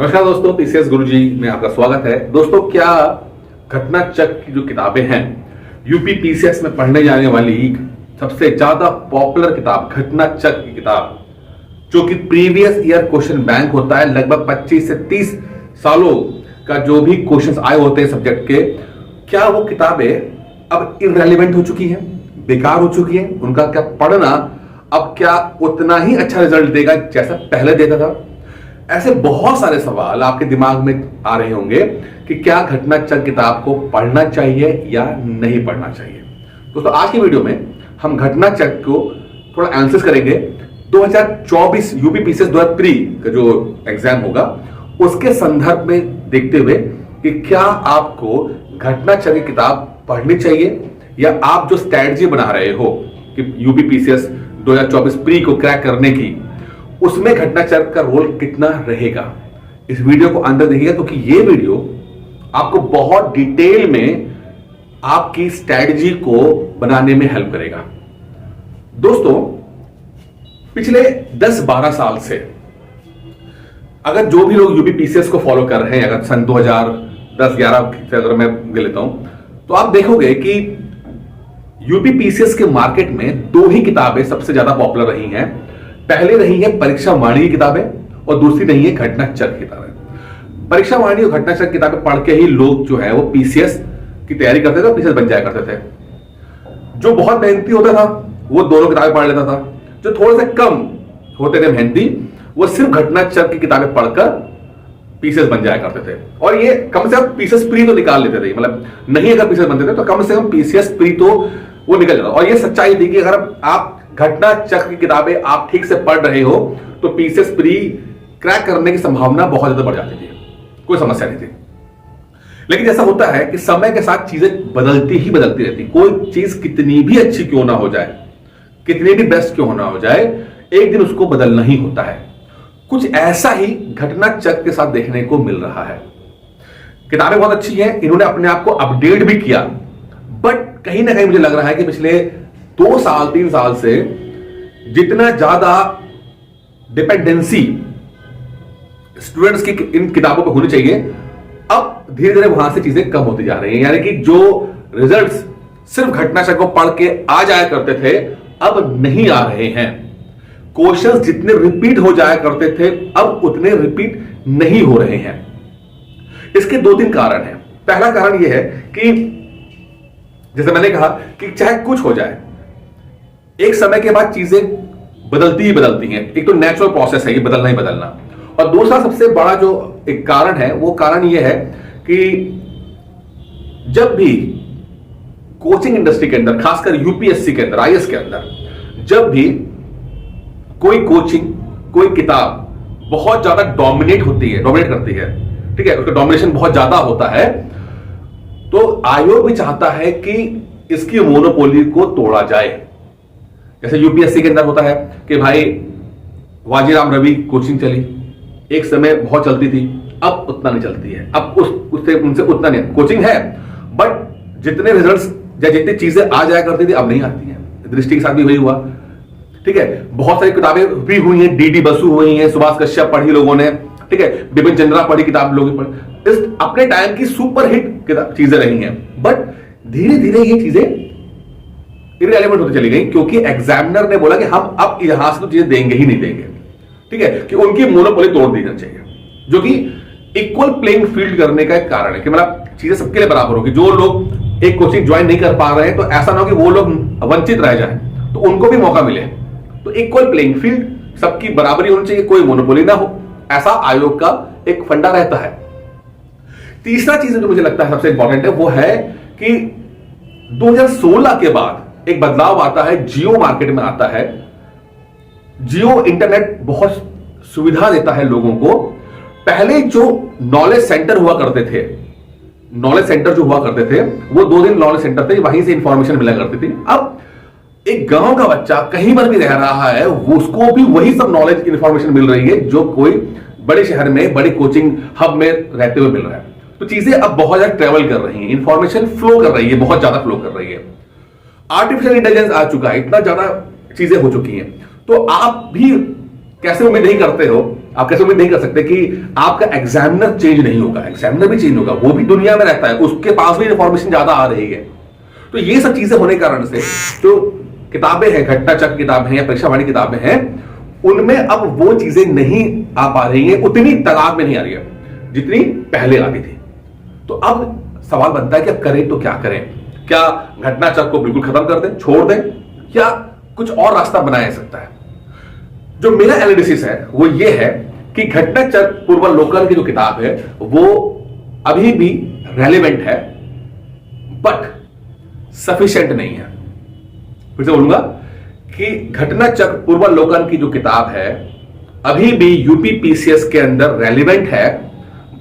नमस्कार दोस्तों, पीसीएस गुरुजी में आपका स्वागत है। दोस्तों, क्या घटना चक्र की जो किताबें हैं यूपी पीसीएस में पढ़ने जाने वाली सबसे ज्यादा पॉपुलर किताब घटना चक्र की किताब, जो कि प्रीवियस ईयर क्वेश्चन बैंक होता है, लगभग 25 से 30 सालों का जो भी क्वेश्चंस आए होते हैं सब्जेक्ट के, क्या वो किताबें अब इररेलेवेंट हो चुकी हैं, बेकार हो चुकी हैं? उनका क्या पढ़ना अब क्या उतना ही अच्छा रिजल्ट देगा जैसा पहले देता था? ऐसे बहुत सारे सवाल आपके दिमाग में आ रहे होंगे कि क्या घटना चक्र किताब को पढ़ना चाहिए या नहीं पढ़ना चाहिए। दोस्तों, आज की वीडियो में हम घटना चक्र को थोड़ा एनालिसिस करेंगे। 2024 यूपी पीसीएस 2023 का जो एग्जाम होगा उसके संदर्भ में देखते हुए कि क्या आपको घटना चक्र की किताब पढ़नी चाहिए या आप जो स्ट्रैटेजी बना रहे हो कि यूपी पीसीएस 2024 प्री को क्रैक करने की, उसमें घटना चक्र का रोल कितना रहेगा। इस वीडियो को अंदर देखिएगा क्योंकि ये वीडियो आपको बहुत डिटेल में आपकी स्ट्रैटेजी को बनाने में हेल्प करेगा। दोस्तों, पिछले 10-12 साल से अगर जो भी लोग यूपी पीसीएस को फॉलो कर रहे हैं, अगर सन 2010-11 से अगर मैं लेता हूं, तो आप देखोगे कि यूपी पीसीएस के मार्केट में दो ही किताबें सबसे ज्यादा पॉपुलर रही हैं। पहले रही है परीक्षा वाणी की किताबें और दूसरी रही है घटना चक्र किताबें। परीक्षा वाणी और घटना चक्र किताबें पढ़ के ही लोग जो है वो पीसीएस की तैयारी करते थे और पीसीएस बन जाया करते थे। जो बहुत मेहनती होता था वो दोनों किताबें पढ़ लेता था, जो थोड़े से कम होते थे मेहनती, वो सिर्फ घटना चक्र की किताबें पढ़कर पीसीएस बन जाया करते थे। और ये कम से कम पीसीएस प्री तो निकाल लेते थे, मतलब नहीं अगर पीसीएस बनते थे तो कम से कम पीसीएस प्री तो वो निकल जाता। और ये सच्चाई थी कि अगर आप घटना चक्र की किताबें आप ठीक से पढ़ रहे हो तो पीसीएस प्री क्रैक करने की संभावना बहुत ज्यादा बढ़ जाती थी, कोई समस्या नहीं थी। लेकिन जैसा होता है कि समय के साथ चीजें बदलती ही बदलती रहती। कोई चीज कितनी भी अच्छी क्यों ना हो जाए, कितनी भी बेस्ट क्यों ना हो जाए, एक दिन उसको बदलना ही होता है। कुछ ऐसा ही घटना चक्र के साथ देखने को मिल रहा है। किताबें बहुत अच्छी हैं, इन्होंने अपने आप को अपडेट भी किया, बट कहीं ना कहीं मुझे लग रहा है कि पिछले 2-3 साल से जितना ज्यादा डिपेंडेंसी स्टूडेंट्स की इन किताबों पर होनी चाहिए, अब धीरे धीरे वहां से चीजें कम होती जा रही हैं। यानी कि जो रिजल्ट्स सिर्फ घटना चक्र को पढ़ के आ जाया करते थे अब नहीं आ रहे हैं। क्वेश्चंस जितने रिपीट हो जाया करते थे अब उतने रिपीट नहीं हो रहे हैं। इसके 2-3 कारण हैं। पहला कारण यह है कि जैसे मैंने कहा कि चाहे कुछ हो जाए, एक समय के बाद चीजें बदलती ही बदलती हैं। एक तो नेचुरल प्रोसेस है ये, बदलना ही बदलना। और दूसरा सबसे बड़ा जो एक कारण है वो कारण यह है कि जब भी कोचिंग इंडस्ट्री के अंदर, खासकर यूपीएससी के अंदर, आईएएस के अंदर, जब भी कोई कोचिंग, कोई किताब बहुत ज्यादा डोमिनेट करती है, ठीक है, उसका डोमिनेशन बहुत ज्यादा होता है, तो आयोग भी चाहता है कि इसकी मोनोपोली को तोड़ा जाए। जैसे यूपीएससी के अंदर होता है कि भाई वाजीराम रवि कोचिंग चली, एक समय बहुत चलती थी, अब उतना नहीं चलती है। अब उनसे उतना नहीं, कोचिंग है बट जितने रिजल्ट्स या जितनी चीजें आ जाया करती थी अब नहीं आती हैं। दृष्टि के साथ भी वही हुआ, ठीक है। बहुत सारी किताबें भी हुई हैं, डीडी बसु हुई हैं, सुभाष कश्यप पढ़ी लोगों ने, ठीक है, बिपिन चंद्रा पढ़ी किताब लोगों पढ़ी। इस अपने टाइम की सुपर हिट चीजें रही हैं, बट धीरे धीरे ये चीजें इररिलेवेंट होती चली गई क्योंकि एग्जामिनर ने बोला कि हम अब यहां से तो चीजें देंगे ही नहीं देंगे, ठीक है, कि उनकी मोनोपोली तोड़ दी जानी चाहिए, जो कि इक्वल प्लेइंग फील्ड करने का एक कारण है कि मतलब चीजें सबके लिए बराबर होगी। जो लोग एक कोचिंग ज्वाइन नहीं कर पा रहे हैं तो ऐसा ना हो कि वो लोग वंचित रह जाएं, तो उनको भी मौका मिले। तो इक्वल प्लेइंग फील्ड, सबकी बराबरी होनी चाहिए, कोई मोनोपोली ना हो, ऐसा आयोग का एक फंडा रहता है। तीसरा चीज जो मुझे लगता है सबसे इंपॉर्टेंट है वो है कि 2016 के बाद एक बदलाव आता है, जियो मार्केट में आता है। जियो इंटरनेट बहुत सुविधा देता है लोगों को। पहले जो नॉलेज सेंटर हुआ करते थे, वो 2 दिन नॉलेज सेंटर थे, वहीं से इंफॉर्मेशन मिला करती थी। अब एक गांव का बच्चा कहीं पर भी रह रहा है, उसको भी वही सब नॉलेज इंफॉर्मेशन मिल रही है जो कोई बड़े शहर में, बड़ी कोचिंग हब में रहते हुए मिल रहा है। तो चीजें अब बहुत ज्यादा ट्रेवल कर रही हैं, इंफॉर्मेशन फ्लो कर रही है, बहुत ज्यादा फ्लो कर रही है। आर्टिफिशियल इंटेलिजेंस आ चुका है, इतना ज्यादा चीजें हो चुकी हैं। तो आप भी कैसे उम्मीद नहीं करते हो आप कैसे उम्मीद नहीं कर सकते कि आपका एग्जामिनर चेंज नहीं होगा? एग्जामिनर भी चेंज होगा, वो भी दुनिया में रहता है, उसके पास भी इंफॉर्मेशन ज्यादा आ रही है। तो ये सब चीजें होने के कारण से जो किताबें हैं, घटना चक्र किताबें हैं या परीक्षावाणी किताबें हैं, उनमें अब वो चीजें नहीं आ पा रही है, उतनी तादाद में नहीं आ रही है जितनी पहले आती थी। तो अब सवाल बनता है कि अब करें तो क्या करें? क्या घटना चक्र को बिल्कुल खत्म कर दें, छोड़ दें, या कुछ और रास्ता बनाया जा सकता है? जो मेरा एनालिसिस है वो ये है कि घटना चक्र पूर्वावलोकन की जो किताब है वो अभी भी रेलेवेंट है, बट सफिशिएंट नहीं है। फिर से बोलूंगा कि घटना चक्र पूर्वावलोकन की जो किताब है अभी भी यूपी पीसीएस के अंदर रेलेवेंट है,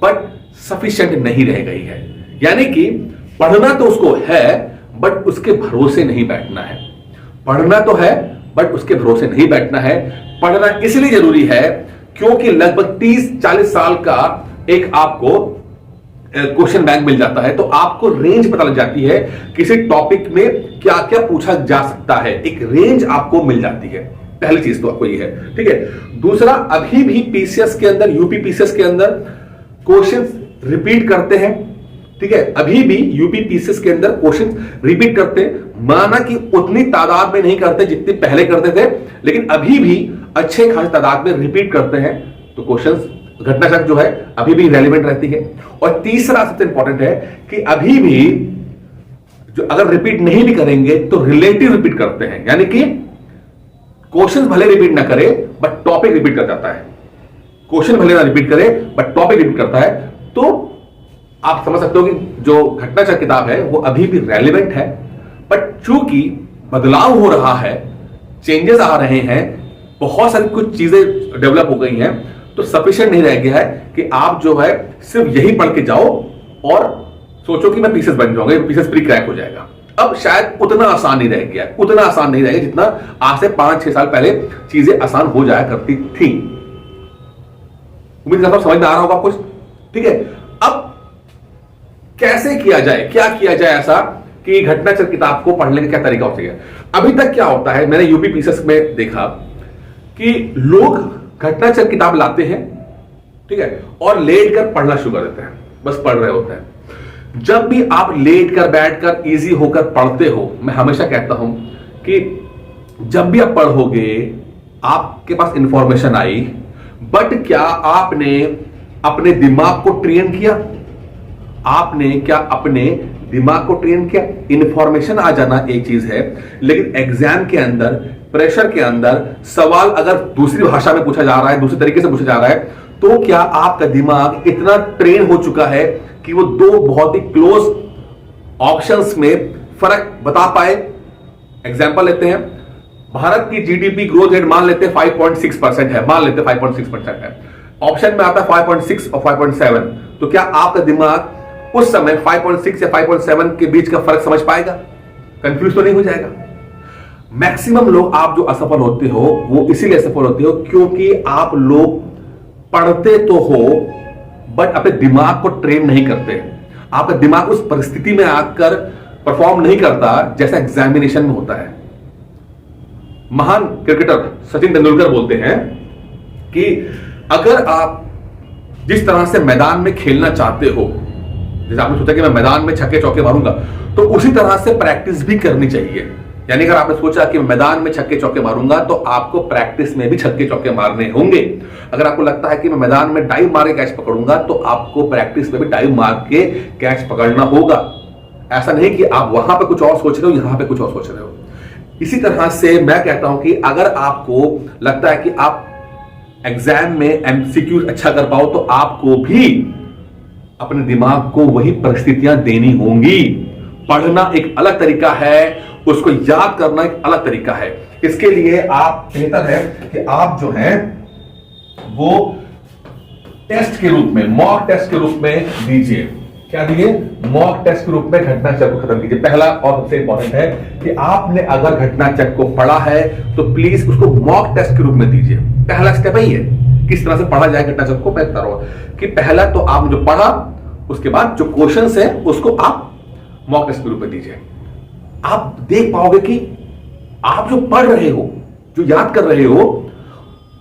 बट सफिशिएंट नहीं रह गई है। यानी कि पढ़ना तो उसको है, बट उसके भरोसे नहीं बैठना है। पढ़ना तो है, बट उसके भरोसे नहीं बैठना है। पढ़ना इसलिए जरूरी है क्योंकि लगभग 30-40 साल का एक आपको क्वेश्चन बैंक मिल जाता है, तो आपको रेंज पता लग जाती है किसी टॉपिक में क्या क्या पूछा जा सकता है, एक रेंज आपको मिल जाती है। पहली चीज तो आपको ये है, ठीक है। दूसरा, अभी भी पीसीएस के अंदर, यूपी पीसीएस के अंदर क्वेश्चंस रिपीट करते हैं, ठीक है। अभी भी यूपी पीसीएस के अंदर क्वेश्चन रिपीट करते हैं, माना कि उतनी तादाद में नहीं करते जितनी पहले करते थे, लेकिन अभी भी अच्छे खासी तादाद में रिपीट करते हैं। तो क्वेश्चंस, घटना चक्र जो है अभी भी रेलिवेंट रहती है। और तीसरा सबसे इंपॉर्टेंट है कि अभी भी जो अगर रिपीट नहीं भी करेंगे तो रिलेटिव रिपीट करते हैं, यानी कि क्वेश्चन भले रिपीट ना करे बट टॉपिक रिपीट कर जाता है। क्वेश्चन भले ना रिपीट करे बट टॉपिक रिपीट करता है। तो आप समझ सकते हो कि जो घटना चक्र किताब है वो अभी भी रेलिवेंट है, बट चूंकि बदलाव हो रहा है, चेंजेस आ रहे हैं, बहुत सारी कुछ चीजें डेवलप हो गई हैं, तो सफिशिएंट नहीं रह गया है कि आप जो है सिर्फ यही पढ़ के जाओ और सोचो कि मैं पीसेस बन जाऊंगा, पीसेस प्री क्रैक हो जाएगा। अब शायद उतना आसान नहीं रह गया, उतना आसान नहीं रहेगा जितना आज से 5-6 साल पहले चीजें आसान हो जाया करती थी। उम्मीद करता हूं समझ में आ रहा होगा कुछ, ठीक है। अब कैसे किया जाए, क्या किया जाए ऐसा कि घटना चक्र किताब को पढ़ने का क्या तरीका हो सके? अभी तक क्या होता है, मैंने यूपी पीसीएस में देखा कि लोग घटना चक्र किताब लाते हैं, ठीक है, और लेट कर पढ़ना शुरू कर देते हैं, बस पढ़ रहे होते हैं। जब भी आप लेट कर, बैठ कर, इजी होकर पढ़ते हो, मैं हमेशा कहता हूं कि जब भी आप पढ़ोगे आपके पास इंफॉर्मेशन आई, बट क्या आपने अपने दिमाग को ट्रेन किया? आपने क्या अपने दिमाग को ट्रेन किया? इंफॉर्मेशन आ जाना एक चीज है, लेकिन एग्जाम के अंदर, प्रेशर के अंदर सवाल अगर दूसरी भाषा में पूछा जा रहा है, दूसरे तरीके से पूछा जा रहा है, तो क्या आपका दिमाग इतना ट्रेन हो चुका है कि वो दो बहुत ही क्लोज ऑप्शंस में फर्क बता पाए? एग्जांपल लेते हैं, भारत की जीडीपी ग्रोथ रेट मान लेते हैं 5.6% है, मान लेते हैं 5.6% है, ऑप्शन में आता है 5.6 और 5.7, तो क्या आपका दिमाग उस समय 5.6 या 5.7 के बीच का फर्क समझ पाएगा? कंफ्यूज तो नहीं हो जाएगा? मैक्सिमम लोग आप जो असफल होते हो वो इसीलिए असफल होते हो क्योंकि आप लोग पढ़ते तो हो बट अपने दिमाग को ट्रेन नहीं करते। आपका दिमाग उस परिस्थिति में आकर परफॉर्म नहीं करता जैसा एग्जामिनेशन में होता है। महान क्रिकेटर सचिन तेंदुलकर बोलते हैं कि अगर आप जिस तरह से मैदान में खेलना चाहते हो, जैसे आपने सोचा कि मैं मैदान में छक्के चौके मारूंगा, तो उसी तरह से प्रैक्टिस भी करनी चाहिए। यानी अगर आपने सोचा कि मैदान में छक्के चौके मारूंगा, तो आपको प्रैक्टिस में भी छक्के चौके मारने होंगे। अगर आपको लगता है कि मैं मैदान में डाइव मार के कैच पकड़ूंगा, तो आपको प्रैक्टिस में भी डाइव मार के कैच पकड़ना होगा। ऐसा नहीं कि आप वहां पे कुछ और सोच रहे हो, यहां पे कुछ और सोच रहे हो। इसी तरह से मैं कहता हूं कि अगर आपको लगता है कि आप एग्जाम में एमसीक्यू अच्छा कर पाओ, तो आपको भी अपने दिमाग को वही परिस्थितियां देनी होंगी। पढ़ना एक अलग तरीका है, उसको याद करना एक अलग तरीका है। इसके लिए आप बेहतर है कि आप जो है वो टेस्ट के रूप में, मॉक टेस्ट के रूप में दीजिए। क्या दिए? मॉक टेस्ट के रूप में घटना चक्र को खत्म कीजिए। पहला और सबसे इंपॉर्टेंट है कि आपने अगर घटना चक्र को पढ़ा है तो प्लीज उसको मॉक टेस्ट के रूप में दीजिए। पहला स्टेप ही है किस तरह से पढ़ा जाए घटना चक्र को। बेहतर हो कि पहला तो आपने जो पढ़ा, उसके बाद जो क्वेश्चंस है उसको आप मॉक टेस्ट के रूप में दीजिए। आप देख पाओगे कि आप जो पढ़ रहे हो, जो याद कर रहे हो,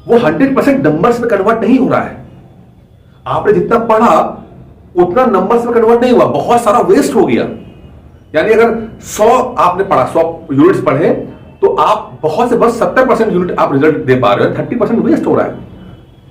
वो 100% नंबर्स में कन्वर्ट नहीं हो रहा है। आपने जितना पढ़ा उतना नंबर्स में कन्वर्ट नहीं हुआ, बहुत सारा वेस्ट हो गया। यानी अगर 100 आपने पढ़ा, 100 यूनिट्स पढ़े, तो आप बहुत से बस 70% यूनिट आप रिजल्ट दे पा रहे हो, 30% वेस्ट हो रहा है।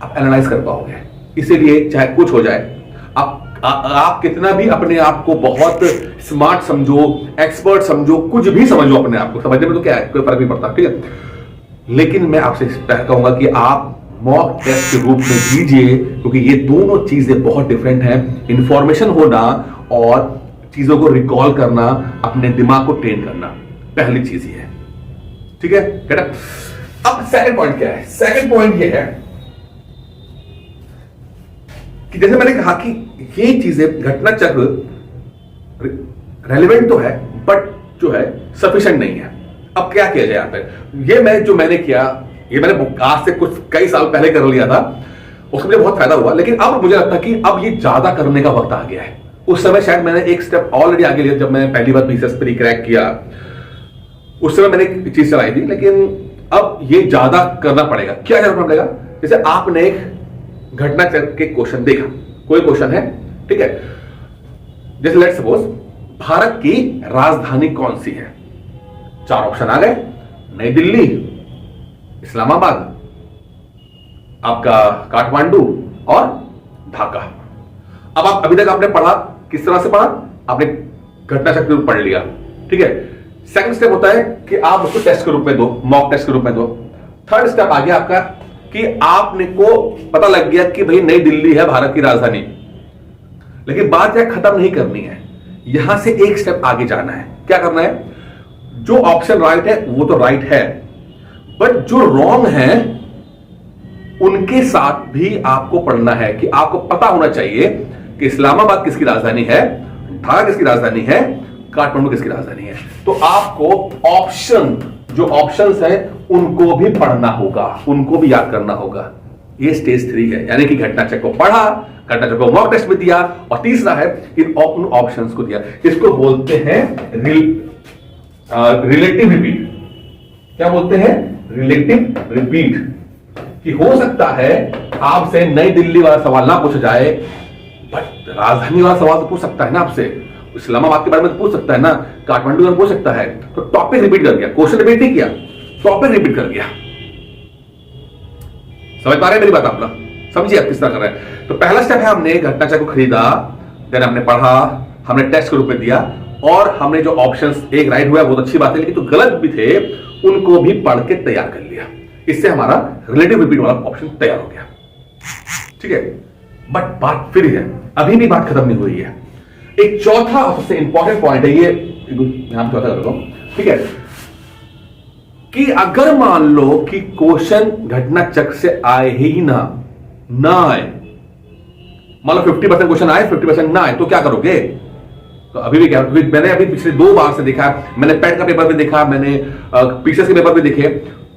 आप एनालाइज कर पाओगे। इसीलिए चाहे कुछ हो जाए, आप कितना भी अपने आप को बहुत स्मार्ट समझो, एक्सपर्ट समझो, कुछ भी समझो, अपने आप को समझने में तो क्या है, कोई फर्क नहीं पड़ता, ठीक है। लेकिन मैं आपसे कहूंगा कि आप मॉक टेस्ट के रूप में दीजिए, क्योंकि ये दोनों चीजें बहुत डिफरेंट हैं। इंफॉर्मेशन होना और चीजों को रिकॉल करना, अपने दिमाग को ट्रेन करना, पहली चीज ये है, ठीक है बेटा। अब सेकंड पॉइंट क्या है? सेकंड पॉइंट ये है कि जैसे मैंने कहा कि ये चीजें घटना चक्र रेलिवेंट तो है, बट जो है सफिशिएंट नहीं है। अब क्या किया जाए यहां पर? ये मैंने किया, ये मैंने आज से कुछ कई साल पहले कर लिया था, उसमें मुझे बहुत फायदा हुआ। लेकिन अब मुझे लगता है कि अब ये ज्यादा करने का वक्त आ गया है। उस समय शायद मैंने एक स्टेप ऑलरेडी आगे लिया, जब मैंने पहली बार पीसीएस प्री क्रैक किया, उस समय मैंने एक चीज चलाई थी। लेकिन अब ये ज्यादा करना पड़ेगा। क्या करना पड़ेगा? जैसे आपने एक घटना चक्र के क्वेश्चन देखा, कोई क्वेश्चन है, ठीक है, जैसे लेट्स सपोज भारत की राजधानी कौन सी है? 4 ऑप्शन आ गए, नई दिल्ली, इस्लामाबाद, आपका काठमांडू और ढाका। अब आप अभी तक आपने पढ़ा, किस तरह से पढ़ा? आपने घटना चक्र पढ़ लिया, ठीक है। सेकंड स्टेप होता है कि आप उसको टेस्ट के रूप में दो, मॉक टेस्ट के रूप में दो। थर्ड स्टेप आ गया आपका कि आपने को पता लग गया कि भाई नई दिल्ली है भारत की राजधानी। लेकिन बात यह खत्म नहीं करनी है, यहां से एक स्टेप आगे जाना है। क्या करना है? जो ऑप्शन राइट है वो तो राइट है, बट जो रॉन्ग है उनके साथ भी आपको पढ़ना है। कि आपको पता होना चाहिए कि इस्लामाबाद किसकी राजधानी है, ढाका किसकी राजधानी है, काठमांडू किसकी राजधानी है। तो आपको ऑप्शन, जो ऑप्शंस हैं उनको भी पढ़ना होगा, उनको भी याद करना होगा। ये स्टेज 3 है, यानी कि घटना चक्र को पढ़ा, घटना चक्र को मॉक टेस्ट में दिया, और तीसरा है इन ऑप्शंस को दिया। इसको बोलते हैं रिलेटिव रिपीट। क्या बोलते हैं? Relative repeat. कि हो सकता है आपसे नई दिल्ली वाला सवाल ना पूछा जाए, बट राजधानी वाला सवाल तो पूछ सकता है ना आपसे, इस्लामाबाद के बारे में तो पूछ सकता है ना, काठमांडू में पूछ सकता है। तो टॉपिक रिपीट कर गया, क्वेश्चन रिपीट नहीं किया, टॉपिक रिपीट कर गया। समझ पा रहे हैं मेरी बात? आप ना समझिए आप किस तरह कर रहे हैं। तो पहला स्टेप है, हमने घटना चक्र को खरीदा, देन हमने पढ़ा, हमने टेस्ट के रूप में दिया, और हमने जो ऑप्शंस एक राइट हुआ बहुत अच्छी बात है, लेकिन जो गलत भी थे उनको भी पढ़ के तैयार कर लिया। इससे हमारा रिलेटिव रिपीट वाला ऑप्शन तैयार हो गया, ठीक है। बट बात फिर है, अभी भी बात खत्म नहीं हुई है। एक चौथा सबसे इंपॉर्टेंट पॉइंट है, ये यहां चौथा कर दो, ठीक है, कि अगर मान लो कि क्वेश्चन घटना चक्र से आए ही ना आए, मान लो 50% क्वेश्चन आए, 50% ना आए, तो क्या करोगे? तो अभी भी क्या, मैंने अभी पिछले 2 बार से देखा, मैंने पेट का पेपर भी देखा, मैंने पीसीएस के पेपर भी देखे,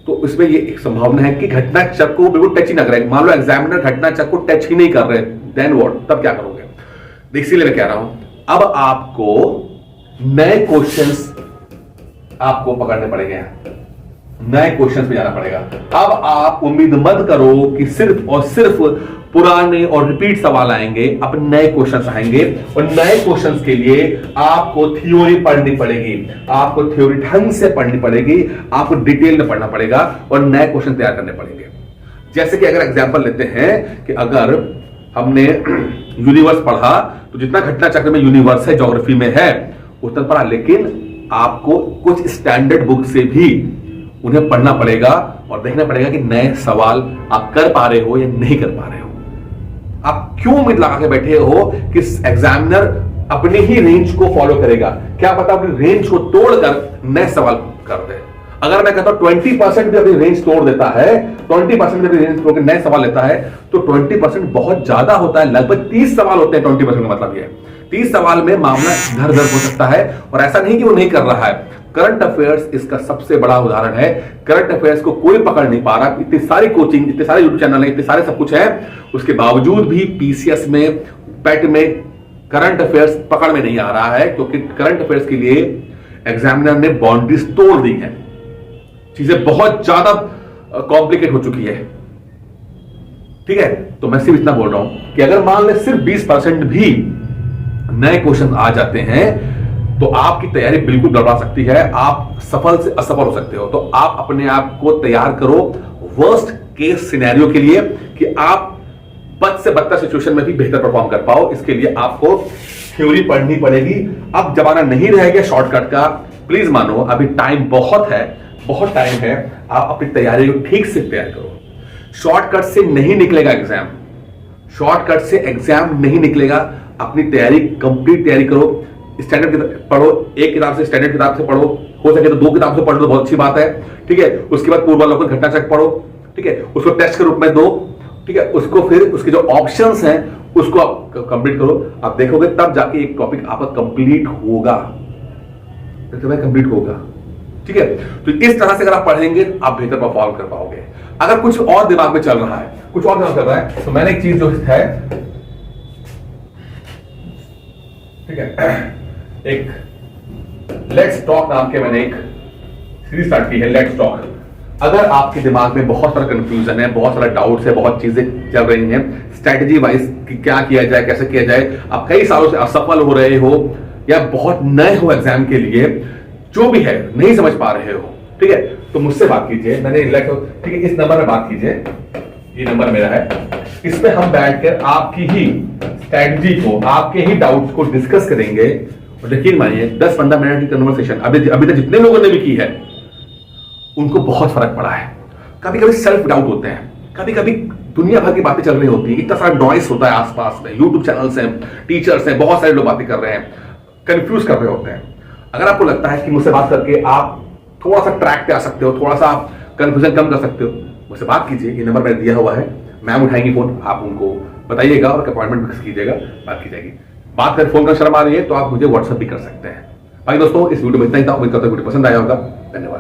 तो इसमें ये एक संभावना है कि घटना चक्र को बिल्कुल टच ही ना करें। मान लो एग्जामिनर घटना चक्र को टच ही नहीं कर रहे, देन व्हाट? तब क्या करोगे? इसीलिए मैं कह रहा हूं, अब आपको नए क्वेश्चंस आपको पकड़ने पड़ेंगे, नए क्वेश्चंस पे जाना पड़ेगा। अब आप उम्मीद मत करो कि सिर्फ और सिर्फ पुराने और रिपीट सवाल आएंगे, अब नए क्वेश्चंस आएंगे, और नए क्वेश्चंस के लिए आपको थ्योरी पढ़नी पड़ेगी, आपको थ्योरी ढंग से पढ़नी पड़ेगी, आपको डिटेल में पढ़ना पड़ेगा, और नए क्वेश्चन तैयार करने पड़ेंगे। जैसे कि अगर एग्जांपल लेते हैं कि अगर हमने यूनिवर्स पढ़ा, तो जितना घटना चक्र में यूनिवर्स है, ज्योग्राफी में है, उतना पढ़ा, लेकिन आपको कुछ स्टैंडर्ड बुक से भी उन्हें पढ़ना पड़ेगा और देखना पड़ेगा कि नए सवाल आप कर पा रहे हो या नहीं कर पा रहे हो। आप क्यों उम्मीद लगा के बैठे हो कि एग्जामिनर अपनी ही रेंज को फॉलो करेगा? क्या पता अपनी रेंज को तोड़कर नए सवाल कर दे। अगर मैं कहता हूं 20% भी अपनी रेंज तोड़ देता है, 20% भी अपनी रेंज तोड़ के नए सवाल लेता है, तो 20% बहुत ज्यादा होता है। लगभग 30 सवाल होते हैं 20% का मतलब यह है 30 सवाल में मामला इधर उधर हो सकता है। और ऐसा नहीं कि वो नहीं कर रहा है, करंट अफेयर्स इसका सबसे बड़ा उदाहरण है। करंट अफेयर्स को कोई पकड़ नहीं पा रहा, इतनी सारी कोचिंग, इतने सारे यूट्यूब चैनल है, इतने सारे सब कुछ है, उसके बावजूद भी पीसीएस में, पेट में करंट अफेयर्स पकड़ में नहीं आ रहा है, क्योंकि करंट अफेयर्स के लिए एग्जामिनर ने बाउंड्रीज तोड़ दी है, चीजें बहुत ज्यादा कॉम्प्लिकेट हो चुकी है। ठीक है, तो मैं सिर्फ इतना बोल रहा हूं कि अगर मान ले सिर्फ 20% भी नए क्वेश्चन आ जाते हैं तो आपकी तैयारी बिल्कुल गड़बड़ा सकती है, आप सफल से असफल हो सकते हो। तो आप अपने आप को तैयार करो वर्स्ट केस सिनेरियो के लिए कि आप बद से बदतर सिचुएशन में भी बेहतर परफॉर्म कर पाओ। इसके लिए आपको थ्योरी पढ़नी पड़ेगी। अब जमाना नहीं रहेगा शॉर्टकट का, प्लीज मानो अभी टाइम बहुत है, बहुत टाइम है। आप अपनी तैयारी को ठीक से तैयार करो। शॉर्टकट से नहीं निकलेगा एग्जाम, शॉर्टकट से एग्जाम नहीं निकलेगा। अपनी तैयारी कंप्लीट तैयारी करो, स्टैंडर्ड पढ़ो, एक किताब से स्टैंडर्ड किताब से पढ़ो, हो सके तो 2 किताब से पढ़ लो, बहुत अच्छी बात है। ठीक है, उसके बाद पूर्वावलोकन घटना चक्र पढ़ो। ठीक है, उसको टेस्ट के रूप में दो। ठीक है, उसको फिर उसके जो ऑप्शंस हैं उसको आप कंप्लीट करो। आप देखोगे तब जाके एक टॉपिक आपका कंप्लीट होगा, कंप्लीट होगा। ठीक है, तो इस तरह से अगर आप पढ़ेंगे आप बेहतर परफॉर्म कर पाओगे। अगर कुछ और दिमाग में चल रहा है, कुछ और दिमाग चल रहा है, तो मैंने एक चीज जो है, ठीक है, एक लेट्स टॉक नाम के मैंने एक सीरीज स्टार्ट की है, लेट्स टॉक। अगर आपके दिमाग में बहुत सारा कंफ्यूजन है, बहुत सारा डाउट्स है, बहुत चीजें चल रही हैं, स्ट्रैटेजी वाइज क्या किया जाए, कैसे किया जाए, आप कई सालों से असफल हो रहे हो या बहुत नए हो एग्जाम के लिए, जो भी है नहीं समझ पा रहे हो, ठीक है, तो मुझसे बात कीजिए। मैंने ठीक है, इस नंबर में बात कीजिए, ये नंबर मेरा है। इस पे हम बैठकर आपकी ही स्ट्रैटेजी को, आपके ही डाउट्स को डिस्कस करेंगे। और यकीन मानिए 10-15 मिनट की कन्वर्सेशन अभी तक जितने लोगों ने भी की है उनको बहुत फर्क पड़ा है। कभी कभी सेल्फ डाउट होते हैं, कभी कभी दुनिया भर की बातें चल रही होती है, इतना सारा नॉइस होता है आसपास में, यूट्यूब चैनल्स हैं, टीचर्स हैं, बहुत सारे लोग बातें कर रहे हैं, कंफ्यूज कर रहे होते हैं। अगर आपको लगता है कि मुझसे बात करके आप थोड़ा सा ट्रैक पे आ सकते हो, थोड़ा सा आप कंफ्यूजन कम कर सकते हो, मुझसे बात कीजिए। ये नंबर मैंने दिया हुआ है, मैम उठाएंगी फोन, आप उनको बताइएगा और अपॉइंटमेंट फिक्स कीजिएगा, बात की जाएगी। बात कर फोन कर शर्म आ रही है तो आप मुझे व्हाट्सएप भी कर सकते हैं। भाई दोस्तों, इस वीडियो में इतना ही था। उम्मीद करता हूं वीडियो पसंद आया होगा। धन्यवाद।